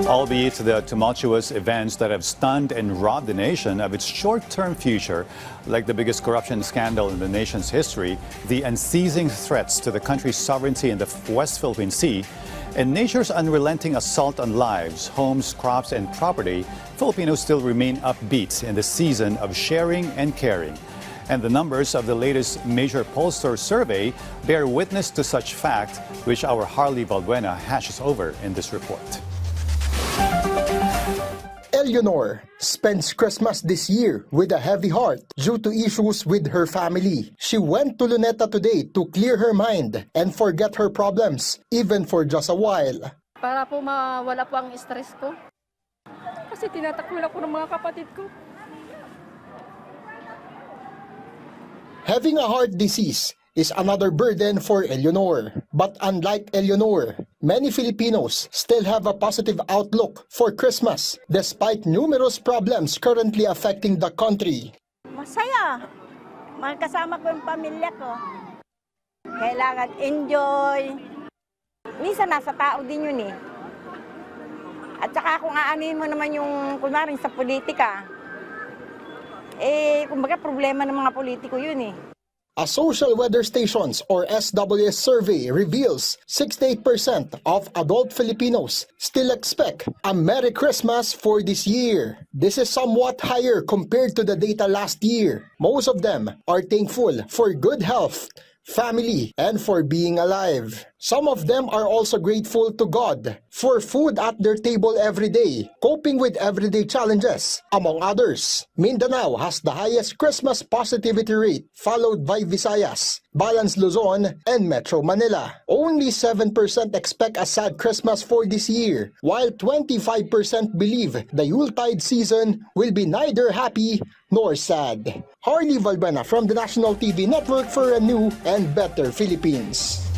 Albeit the tumultuous events that have stunned and robbed the nation of its short-term future, like the biggest corruption scandal in the nation's history, the unceasing threats to the country's sovereignty in the West Philippine Sea, and nature's unrelenting assault on lives, homes, crops, and property, Filipinos still remain upbeat in the season of sharing and caring. And the numbers of the latest major pollster survey bear witness to such fact, which our Harley Valbuena hashes over in this report. Eleanor spends Christmas this year with a heavy heart due to issues with her family. She went to Luneta today to clear her mind and forget her problems, even for just a while. Para po mawala po ang stress ko. Kasi tinatakbo ako ng mga kapatid ko. Having a heart disease is another burden for Eleanor. But unlike Eleanor, many Filipinos still have a positive outlook for Christmas despite numerous problems currently affecting the country. Masaya. Magkasama ko yung pamilya ko. Kailangan enjoy. Minsan nasa tao din yun eh. At saka kung aanin mo naman yung kunwari sa politika, kumbaga problema ng mga politiko yun eh. A social weather stations or SWS survey reveals 68% of adult Filipinos still expect a Merry Christmas for this year. This is somewhat higher compared to the data last year. Most of them are thankful for good health, family, and for being alive. Some of them are also grateful to God for food at their table every day, coping with everyday challenges, among others. Mindanao has the highest Christmas positivity rate, followed by Visayas, Balance Luzon, and Metro Manila. Only 7% expect a sad Christmas for this year, while 25% believe the Yuletide season will be neither happy nor sad. Harley Valbuena from the National TV Network for a new and better Philippines.